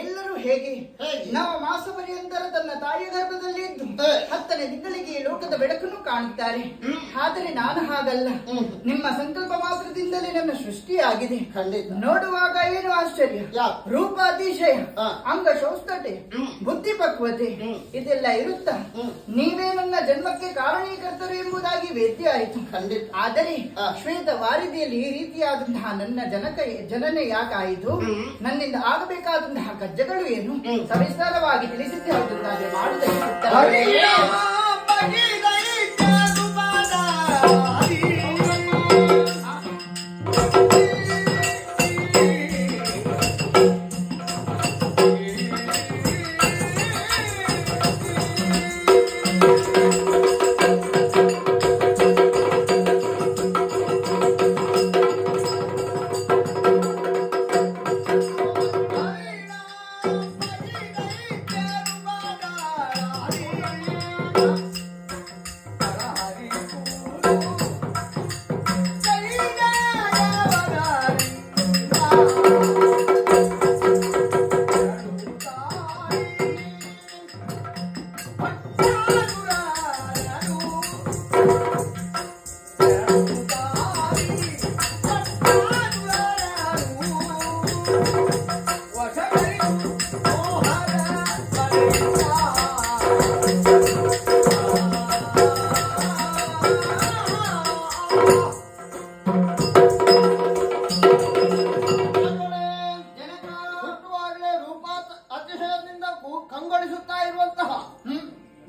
ಎಲ್ಲರೂ ಹೇಗೆ ನವ ಮಾಸ ಪರ್ಯಂತರ ತನ್ನ ತಾಯಿಯ ಗರ್ಭದಲ್ಲಿ ಇದ್ದು 10ನೇ ತಿಂಗಳಿಗೆ ಲೋಕದ ಬೆಳಕನ್ನು ಕಾಣುತ್ತಾರೆ. ಆದರೆ ನಾನು ಹಾಗಲ್ಲ. ನಿಮ್ಮ ಸಂಕಲ್ಪ ಮಾತ್ರದಿಂದಲೇ ನನ್ನ ಸೃಷ್ಟಿಯಾಗಿದೆ. ನೋಡುವಾಗ ಏನು ಆಶ್ಚರ್ಯ, ರೂಪ ಅತಿಶಯ, ಅಂಗ ಶೌಸ್ತತೆ, ಬುದ್ಧಿ ಪಕ್ವತೆ ಇದೆಲ್ಲ ಇರುತ್ತಾ ನೀವೇ ನನ್ನ ಜನ್ಮಕ್ಕೆ ಕಾರಣೀಕರ್ತರು ಎಂಬುದಾಗಿ ವೇದ್ಯ ಆಯಿತು. ಆದರೆ ಶ್ವೇತ ವಾರಿದಿಯಲ್ಲಿ ಈ ರೀತಿಯಾದಂತಹ ನನ್ನ ಜನನೆ ಯಾಕಾಯಿತು, ನನ್ನಿಂದ ಆಗಬೇಕಾದಂತಹ ಕಜ್ಜಗಳು ಏನು ಸವಿಸ್ತಾರವಾಗಿ ತಿಳಿಸಿದ್ದೇನೆ ಮಾಡುವುದಕ್ಕೆ ಕಂಗೊಳಿಸುತ್ತಾ ಇರುವಂತಹ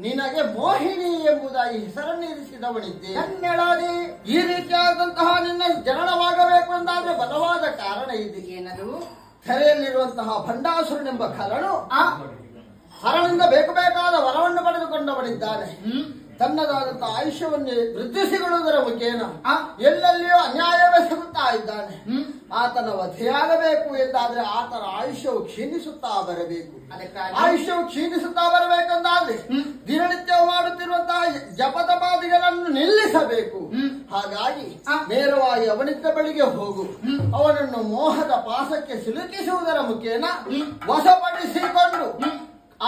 ನಿನಗೆ ಮೋಹಿನಿ ಎಂಬುದಾಗಿ ಹೆಸರನ್ನಿರಿಸಿದವನಿದ್ದೆ. ಈ ರೀತಿಯಾದಂತಹ ನಿನ್ನ ಜನನವಾಗಬೇಕು ಎಂದಾದ್ರೆ ಬಲವಾದ ಕಾರಣ ಇದೆ. ಏನದು? ಕೆರೆಯಲ್ಲಿರುವಂತಹ ಭಂಡಾಸುರನೆಂಬ ಖರನು ಹರನಿಂದ ಬೇಕಾದ ವರವನ್ನು ಪಡೆದುಕೊಂಡವನಿದ್ದಾನೆ. ತನ್ನದಾದಂತಹ ಆಯುಷ್ಯವನ್ನು ವೃದ್ಧಿಸಿಕೊಳ್ಳುವುದರ ಮುಖೇನ ಎಲ್ಲೆಲ್ಲಿಯೂ ಅನ್ಯಾಯವೆಸಗುತ್ತಾ ಇದ್ದಾನೆ. ಆತನ ವಧೆಯಾಗಬೇಕು ಎಂದಾದ್ರೆ ಆತನ ಆಯುಷ್ಯವು ಕ್ಷೀಣಿಸುತ್ತಾ ಬರಬೇಕು. ಆಯುಷ್ಯವು ಕ್ಷೀಣಿಸುತ್ತಾ ಬರಬೇಕೆಂದಾದ್ರೆ ದಿನನಿತ್ಯ ಮಾಡುತ್ತಿರುವಂತಹ ಜಪತಪಾದಿಗಳನ್ನು ನಿಲ್ಲಿಸಬೇಕು. ಹಾಗಾಗಿ ನೇರವಾಗಿ ಅವನಿದ್ದ ಬಳಿಗೆ ಹೋಗು. ಅವನನ್ನು ಮೋಹದ ಪಾಸಕ್ಕೆ ಸಿಲುಕಿಸುವುದರ ಮುಖೇನ ವಶಪಡಿಸಿಕೊಂಡು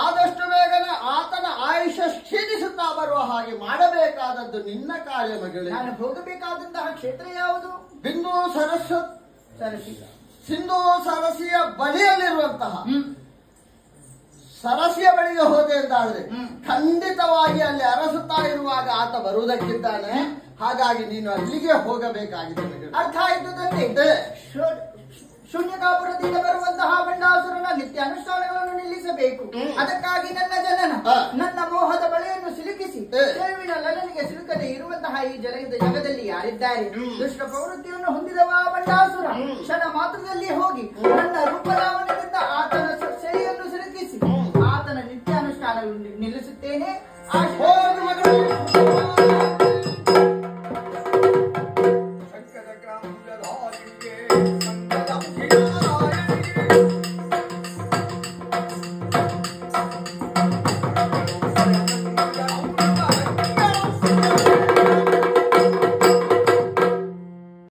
ಆದಷ್ಟು ಬೇಗನೆ ಆತನ ಆಯುಷ್ಯ ಕ್ಷೀಣಿಸುತ್ತಾ ಬರುವ ಹಾಗೆ ಮಾಡಬೇಕಾದದ್ದು ನಿನ್ನ ಕಾರ್ಯ ಮಗಳೇ. ನಾನು ಹೋಗಬೇಕಾದಂತಹ ಕ್ಷೇತ್ರ ಯಾವುದು? ಬಿಂದು ಸರಸಿ. ಸಿಂಧು ಸರಸಿಯ ಬಳಿಯಲ್ಲಿರುವಂತಹ ಸರಸಿಯ ಬಳಿಗೆ ಹೋದೆ ಅಂತಾದ್ರೆ ಖಂಡಿತವಾಗಿ ಅಲ್ಲಿ ಅರಸುತ್ತಾ ಇರುವಾಗ ಆತ ಬರುವುದಕ್ಕಿದ್ದಾನೆ. ಹಾಗಾಗಿ ನೀನು ಅಲ್ಲಿಗೆ ಹೋಗಬೇಕಾಗಿದೆ. ಅರ್ಥ ಆಯ್ತು ತಂದೆ. ಶೂನ್ಯಕಾಪುರದಿಂದ ಬರುವಂತಹ ಬಂಡಾಸುರನ ನಿತ್ಯ ಅನುಷ್ಠಾನಗಳನ್ನು ನಿಲ್ಲಿಸಬೇಕು. ಅದಕ್ಕಾಗಿ ನನ್ನ ಜನನ ನನ್ನ ಮೋಹದ ಬಳೆಯನ್ನು ಸಿಲುಕಿಸಿ ಸೇವಿನ ಲಲನಿಗೆ ಸಿಲುಕದೆ ಇರುವಂತಹ ಈ ಜಗದಲ್ಲಿ ಯಾರಿದ್ದಾರೆ? ದುಷ್ಟ ಪ್ರವೃತ್ತಿಯನ್ನು ಹೊಂದಿದವ ಬಂಡಾಸುರ ಕ್ಷಣ ಮಾತ್ರದಲ್ಲಿ ಹೋಗಿ ನನ್ನ ರೂಪಲಾವಣೆಯಿಂದ ಆತನ ಸೆಳೆಯನ್ನು ಸಿಲುಕಿಸಿ ಆತನ ನಿತ್ಯ ಅನುಷ್ಠಾನವನ್ನು ನಿಲ್ಲಿಸುತ್ತೇನೆ.